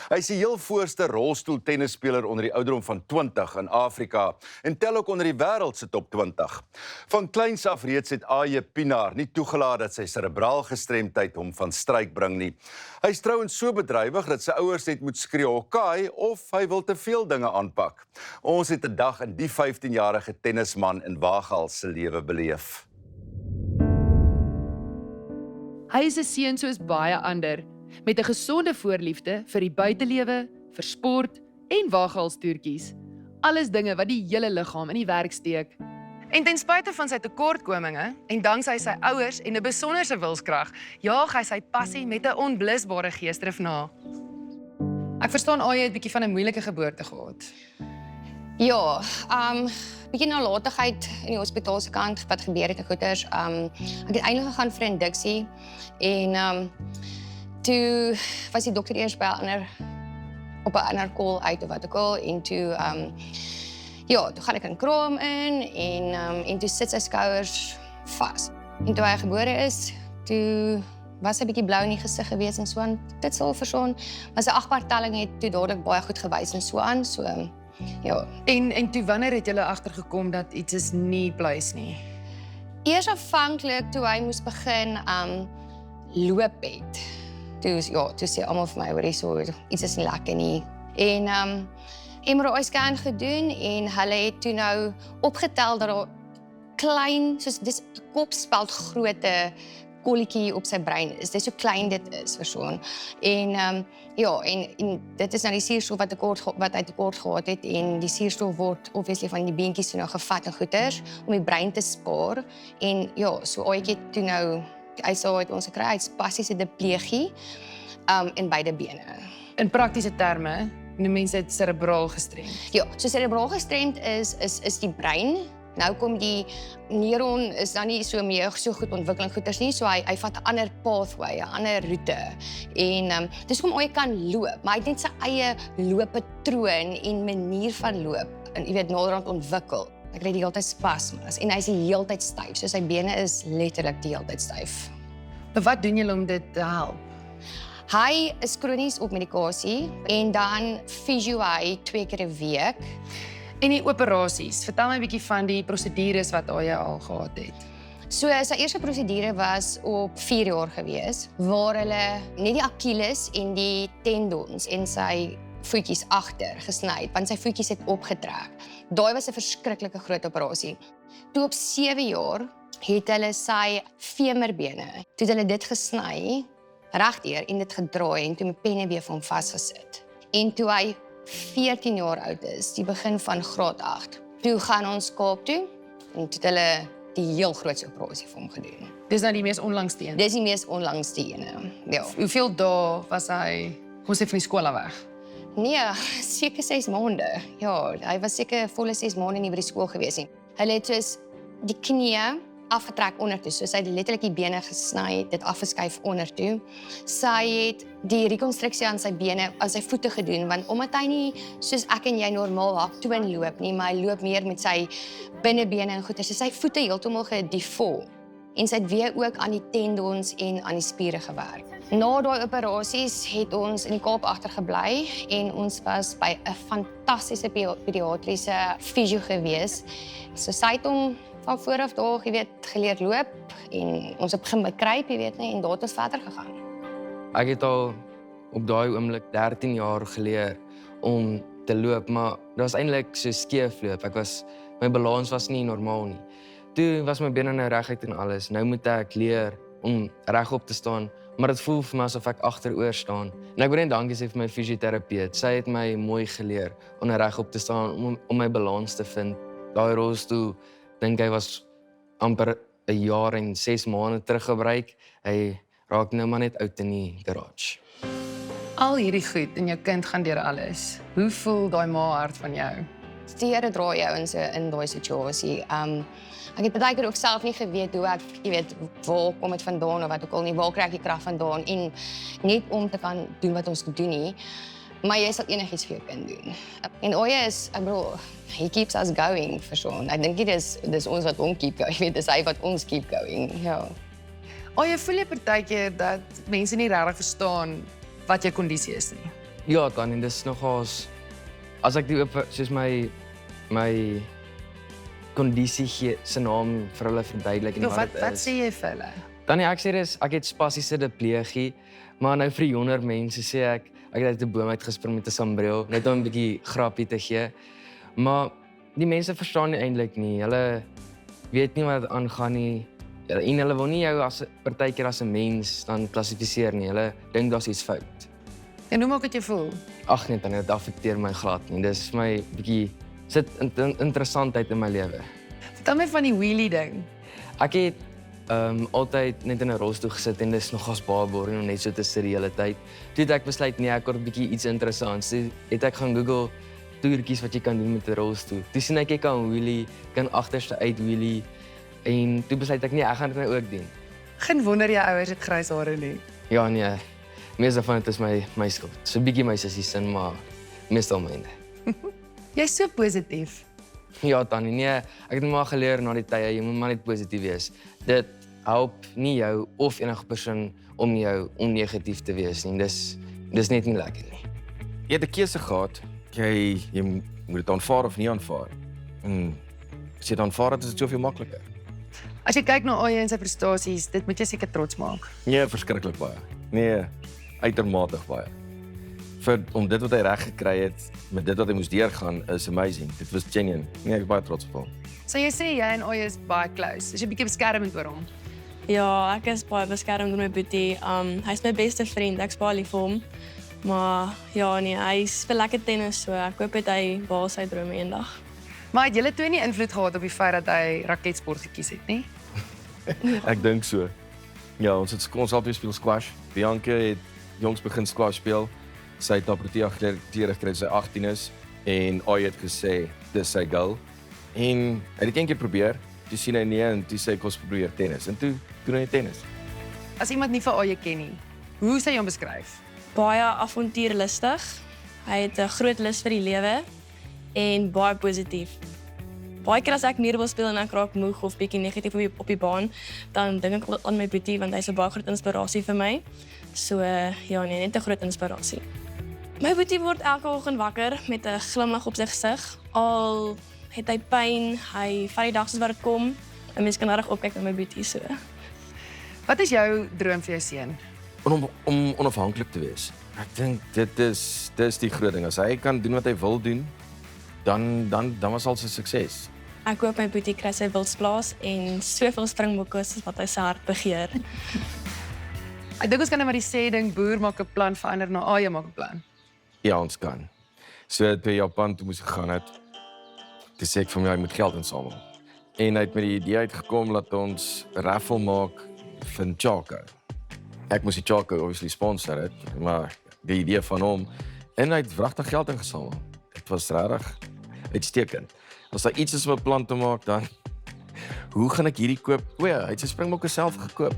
Hy is die heel voorste rolstoeltennisspeler onder die ouderdom van 20 in Afrika en tel ook onder die wêreld se top 20. Van kleins af reeds het A.J. Pienaar nie toegelaat dat sy serebraal gestremdheid hom van stryk bring nie. Hy is trouwens so bedrywig dat sy ouers net moet skree "Hokkai" of hy wil te veel dinge aanpak. Ons het 'n dag in die 15-jarige tennisman in Wagals se lewe beleef. Hy is 'n seun soos baie ander, met 'n gesonde voorliefde vir die buitelewe, vir sport en waaghalstoertjies. Alles dinge wat die hele liggaam in die werk steek. En ten spyte van sy tekortkominge en danksy sy ouers en 'n besonderse wilskrag, jaag hy sy passie met 'n onblusbare geesdrif na. Ek verstaan jy het 'n bietjie van 'n moeilike geboorte gehad. Ja, bietjie nalatigheid in die hospitaal se kant wat gebeur het en goeters. Ek het eintlik gegaan vir 'n induksie en toe was die dokter eers by op 'n ander call uit of wat ook al en toe toe gaan ek in kraam in en toe sit sy skouers vas. En toe hy gebore is, toe was hy bietjie blou in die gesig gewees en so aan. Dit sal verstaan, maar sy agpartelling het toe dadelik baie goed gewys en so aan, so ja. En toe wanneer het julle agtergekom dat iets is nie pluis nie? Eers afhanklik toe hy moes begin loop het. Toe sê almal vir my, hoorie, so iets is nie lekker nie. En MRI scan gedoen en hulle het toe nou opgetel dat daar klein, soos dis 'n kopspeld grootte kolletjie op sy brein is. Dis so klein dit is, verstaan. En dit is nou die suurstof wat hy tekort gehad het en die suurstof word obviously van die beentjies toe nou gevat en goeters om die brein te spaar. En ja, so ooitjie toe nou hy het ons gekry, hy het spastiese diplegie in beide bene. In praktiese terme, noem mense dit serebraal gestremd. Ja, so serebraal gestremd is die brein. Nou kom die neuron is dan nie so meer so goed ontwikkeling goeters nie, so hy vat 'n ander pathway, 'n ander roete. En dis hoekom hy kan loop, maar hy het net sy eie looppatroon en manier van loop en jy weet naderhand ontwikkel. Ek kry die hele tyd spasmes en hy is die hele tyd styf, so sy bene is letterlik die hele tyd styf. Maar wat doen julle om dit te help? Hy is kronies op medikasie en dan fisio hy 2 keer 'n week. En die operasies, vertel my 'n bietjie van die prosedures wat jy al gehad het. So sy eerste prosedure was op 4 jaar gewees, waar hulle net die Achilles en die tendons en sy voetjies agter gesny het, want sy voetjies het opgetrek. Daai was 'n verskriklike groot operasie. Toe op 7 jaar het hulle sy femerbene, toe het hulle dit gesny, regdeur en dit gedraai en toe met penneweef hom vasgesit. En toe hy 14 jaar oud is, die begin van graad 8. Toe gaan ons Kaap toe en toe het hulle die heel grootste operasie vir hom gedoen. Dis nou die mees onlangste een. Dis die mees onlangste ene. Ja. Hoeveel dae was hy, kom sê van die skool af weg? Nee, seker 6 maande. Ja, hy was seker volle 6 maande nie by die skool gewees nie. Hulle het soos die knieë afgetrek ondertoe, so sy het letterlik die bene gesny, dit afgeskuif ondertoe. Sy het die rekonstruksie aan sy bene, aan sy voete gedoen, want omdat hy nie soos ek en jy normaal haktoon loop nie, maar hy loop meer met sy binnebene en goeie, so sy voete heeltemal gedeform. En sy het weer ook aan die tendons en aan die spiere gewerk. Na daai operasies het ons in die Kaap agtergebly en ons was by 'n fantastiese pediatriese fisio gewees. So sy het hom van vooraf daar, jy weet, geleer loop en ons het begin bekruip, jy weet, en daar het ons verder gegaan. Ek het al op daai oomblik 13 jaar geleer om te loop, maar dit was eintlik so skeefloop. My balans was nie normaal nie. Toe was my bene nou reguit en alles. Nou moet ek leer om regop te staan, maar dit voel vir my asof ek agteroor staan. En ek wil net dankie sê vir my fisioterapeut. Sy het my mooi geleer om regop te staan, om my balans te vind. Daai rolstoel, dink hy was amper 'n jaar en 6 maande teruggebruik. Hy raak nou maar net oud in die garage. Al hierdie goed en jou kind gaan deur alles. Hoe voel daai ma hart van jou? Die Here dra jou in daai situasie. Ek het baie keer ook self nie geweet hoe ek, jy weet, waar kom dit vandaan of wat ook al nie, waar kry ek die krag vandaan en net om te kan doen wat ons doen nie. Maar jy sal enigiets vir jou kind doen. En Oye is, ek bedoel, he keeps us going, verstaan. Ek dink nie dis ons wat hom keep going, jy weet, dis hy wat ons keep going, ja. Jy voel jy partykeer dat mense nie regtig verstaan wat jou kondisie is nie. Ja, dan en dis nogals as ek die soos my kondisie gee se naam vir hulle verduidelik en Ja, wat wat dit sê jy vir hulle? Dan ek sê dis ek het spasiese diplegie, maar nou vir jonger mense sê ek het uit 'n boom uitgespring met 'n sambreel net om 'n bietjie grappie te gee. Maar die mense verstaan nie eintlik nie. Hulle weet nie wat aangaan nie. En hulle wil nie jou as partykeer as 'n mens dan klassifiseer nie. Hulle dink daar's iets fout. En hoe maak dit jou voel? Ag nee, dan dit affekteer my glad nie. Dis vir my bietjie sit interessantheid in my lewe. Vertel my van die wheelie ding. Ek het altyd net in 'n rolstoel gesit en dis nogals baie boring om net so te sit die hele tyd. Toe het ek besluit nee, ek word bietjie iets interessants. Toe het ek gaan Google toertjies wat jy kan doen met 'n rolstoel. Toe sien ek kan wheelie, kan agterste uit wheelie en toe besluit ek nee, ek gaan dit nou ook doen. Geen wonder jou ouers het grys hare nie. Ja nee, meeste van dit is my skuld. So 'n bietjie my sussie se sin, maar meestal myne. Jy's so positief. Ja, Tannie, nee, ek het maar geleer na die tye, jy moet maar net positief wees. Dit help nie jou of enige persoon om jou om negatief te wees nie. Dis net nie lekker nie. Jy het 'n keuse gehad. Jy moet dit aanvaar of nie aanvaar. En as jy dit aanvaar het, is dit soveel makliker. As jy kyk na Aye en sy prestasies, dit moet jy seker trots maak. Nee, verskriklik baie. Nee, uitermate baie. Om dit wat hy reg gekry het, met dit wat hy moes deurgaan, is amazing. Dit was genuine. Nee, ek is baie trots op hom. So jy sê jy en Aye is baie close. Is jy bietjie beskermend oor hom? Ja, ek is baie beskermd oor my boetie. Hy's my beste vriend. Ek's baie lief vir hom. Maar ja, nee, hy speel lekker tennis, so ek hoop hy behaal sy drome eendag. Maar het julle twee nie invloed gehad op die feit dat hy raketsport gekies het nie? Ek dink so. Ja, ons albei speel squash. Bianca het jongs begin squash speel. Sy het na Protea gekry toe sy 18 is en Aye het gesê dis sy goal. En hy het dit eendag probeer. Toe sien hy nee en toe sê kom ons probeer tennis. En toe doen hy tennis. As iemand nie vir Aye ken nie, hoe sou jy hom beskryf? Baie avontuurlustig. Hy het 'n groot lus vir die lewe en baie positief. Baie keer as ek neer wil speel en ek raak moeg of bietjie negatief op die baan, dan dink ek aan my boetie want hy's 'n baie groot inspirasie vir my. So ja, nee, net 'n groot inspirasie. My boetie word elke oggend wakker met 'n glimlag op sy gesig. Al het hy pyn, hy vat die dag soos wat dit kom. 'n Mens kan reg opkyk na my boetie so. Wat is jou droom vir jou seun? Om onafhanklik te wees. Ek dink dis die groot ding. As hy kan doen wat hy wil doen, dan was al sy sukses. Ek hoop my boetie kry sy wilsplaas en soveel springbokke soos wat hy sy hart begeer. Ek dink ons kan net maar die sê ding boer maak 'n plan verander na Aye maak 'n plan. Ja, ons kan. So toe Japan toe moes gegaan het, toe sê ek vir my hy moet geld insamel. En hy het met die idee uitgekom dat ons 'n raffle maak vir Chaco. Ek moes die Chaco obviously sponsor het, maar die idee van hom en hy het wragtig geld ingesamel. Dit was regtig uitstekend. As daar iets is om 'n plan te maak dan hoe gaan ek hierdie koop? O ja, hy het sy springbokke self gekoop.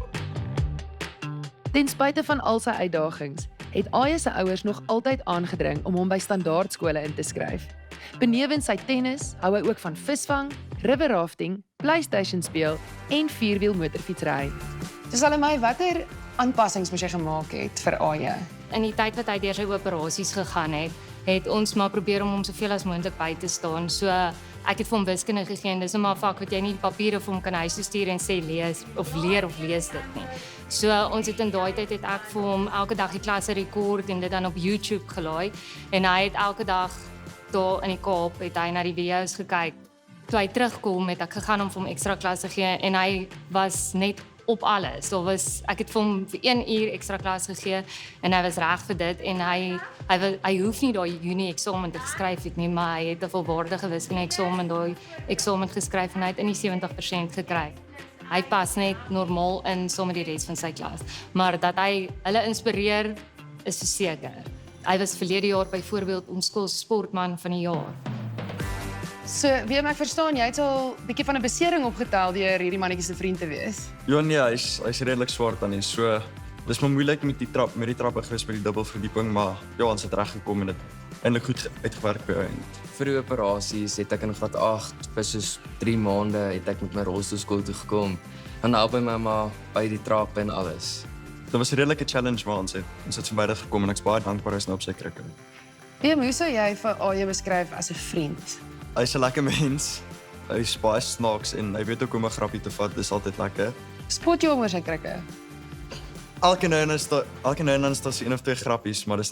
Ten spyte van al sy uitdagings, het Aye se ouers nog altyd aangedring om hom by standaardskole in te skryf. Benewens sy tennis, hou hy ook van visvang, river rafting, PlayStation speel en vierwiel motorfietsry. Dis al my watter aanpassings moes jy gemaak het vir Aye? In die tyd wat hy deur sy operasies gegaan het ons maar probeer om hom soveel as moontlik by te staan. So ek het vir hom wiskunde gegee en dis 'n maar vak wat jy nie papiere vir hom kan huis toe stuur en sê lees of lees dit nie. So ons het in daai tyd het ek vir hom elke dag die klasse rekord en dit dan op YouTube gelaai en hy het elke dag daar in die Kaap het hy na die video's gekyk. Toe hy terugkom het ek gegaan om vir hom ekstra klasse gee en hy was net op alles. So ek het vir hom vir 1 uur ekstra klas gegee en hy was reg vir dit en hy hoef nie daai Junie eksamen te geskryf het nie, maar hy het 'n volwaardige wiskunde eksamen daai eksamen geskryf en hy het in die 70% gekry. Hy pas net normaal in saam met die res van sy klas, maar dat hy hulle inspireer is verseker. Hy was verlede jaar byvoorbeeld ons skool sportman van die jaar. So, wie ek verstaan, jy het al 'n bietjie van 'n besering opgetel deur hierdie mannetjie se vriend te wees. Ja nee, hy's redelik swaar dan nie. So dis maar moeilik met die trappe gewees by die dubbelverdieping, maar ja, ons het reg gekom en dit eintlik goed uitgewerk by eind. Vir die operasies het ek in graad 8 vir soos 3 maande het ek met my rolstoel skool toe gekom. En help my mamma by die trappe en alles. dit was 'n redelike challenge waar ons het verbyde gekom en ek's baie dankbaar is nou op sy krikke. Hoe sou jy vir AJ beskryf as 'n vriend? Hy's 'n lekker mens. Hy's baie snaaks en hy weet ook hoe om 'n grappie te vat. Dis altyd lekker. Spot jy hom oor sy krikke? Elke nou en dan is daar so een of twee grappies, maar dis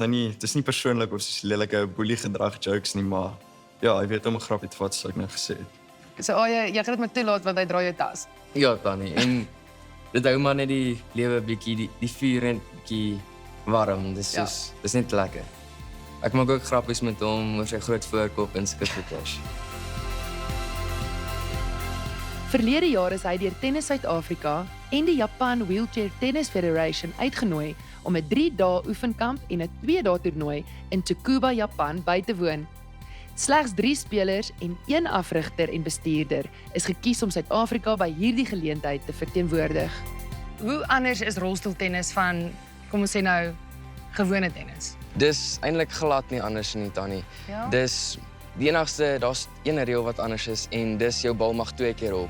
nie persoonlik of soos lelike boelie gedrag jokes nie, maar ja, hy weet om 'n grappie te vat, soos ek nou gesê het. So jy gaan dit maar toelaat want hy dra jou tas. Ja, Tannie. En dit hou maar net die lewe bietjie die vuur en bietjie warm. Dis soos dis net lekker. Ek maak ook grappies met hom oor sy groot voorkop en sulke goeders. Verlede jaar is hy deur Tennis Suid-Afrika en die Japan Wheelchair Tennis Federation uitgenooi om 'n 3-dae oefenkamp en 'n 2-dae toernooi in Tsukuba, Japan by te woon. Slegs 3 spelers en 1 afrigter en bestuurder is gekies om Suid-Afrika by hierdie geleentheid te verteenwoordig. Hoe anders is rolstoeltennis van, kom ons sê nou, gewone tennis? Dis eintlik glad nie anders nie, Tannie. Ja? Dis die enigste, daar's een reël wat anders is en dis jou bal mag 2 keer op.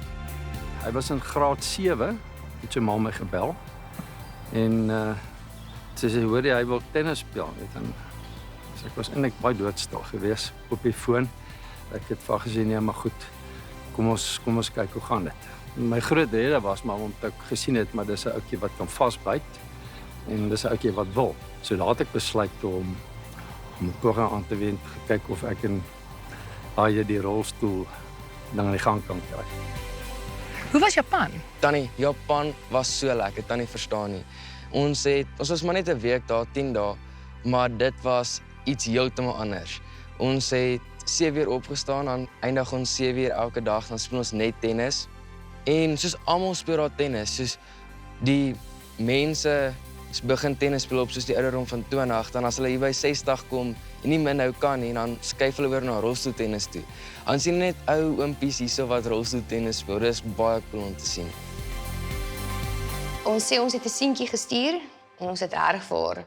Hy was in graad 7, het sy ma my gebel. En sy sê, hoor jy, hy wil tennis speel. En so ek was eintlik baie doodstil geweest op die foon. Ek het vir haar gesê, nee, maar goed, kom ons kyk hoe gaan dit. My groot rede was maar omdat ek gesien het, maar dis 'n ouetjie wat kan vasbyt en dis 'n ouetjie wat wil. So daar het ek besluit om 'n poging aan te wend, gekyk of ek en AJ die rolstoel dan aan die gang kan kry. Hoe was Japan? Tannie, Japan was so lekker, Tannie verstaan nie. Ons was maar net 'n week daar, 10 dae, maar dit was iets heeltemal anders. Ons het 7 uur opgestaan, dan eindig ons 7 uur elke dag, dan speel ons net tennis. En soos almal speel daar tennis, soos die mense begin tennis speel op soos die ouderdom van 20, dan as hulle hier by 60 kom en nie min nou kan nie, dan skuif hulle oor na rolstoeltennis toe. Dan sien net ou oompies hierso wat rolstoeltennis speel. Dit is baie cool om te sien. Ons sê ons het 'n seentjie gestuur en ons het reg vir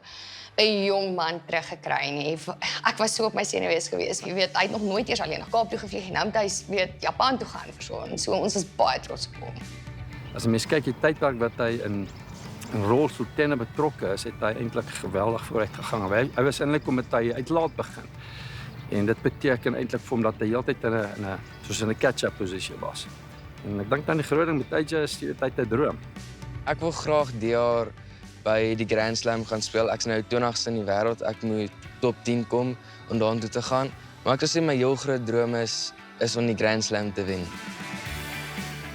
'n jong man teruggekry nie. Ek was so op my senuwees geweest. Jy weet, hy het nog nooit eers alleen na Kaap toe gevlieg en nou moet hy weet Japan toe gaan vir so. En so ons is baie trots op hom. As 'n mens kyk die tydperk wat hy in rolstoeltennis betrokke is, het hy eintlik geweldig vooruit gegaan. Hy was eintlik om met hy uitlaat begin. En dit beteken eintlik vir hom dat hy heeltyd in 'n catch-up posisie was. En ek dink dan die groot ding met AJ is die tyd te droom. Ek wil graag die jaar by die Grand Slam gaan speel. Ek's nou 20ste in die wêreld. Ek moet top 10 kom om daartoe te gaan. Maar ek wil sê my heel groot droom is om die Grand Slam te wen.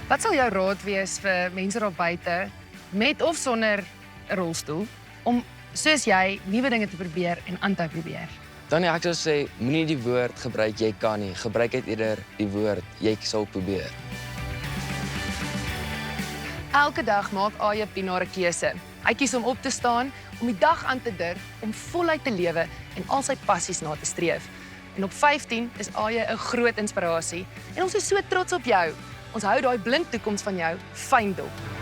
Wat sal jou raad wees vir mense daar buite met of sonder 'n rolstoel om soos jy nuwe dinge te probeer en aan te probeer? Tannie, ek sou sê moenie die woord gebruik jy kan nie. Gebruik net eerder die woord jy sal probeer. Elke dag maak AJ Pienaar 'n keuse. Hy kies om op te staan, om die dag aan te dur, om voluit te lewe en al sy passies na te streef. En op 15 is AJ 'n groot inspirasie en ons is so trots op jou. Ons hou daai blink toekoms van jou fyn dop.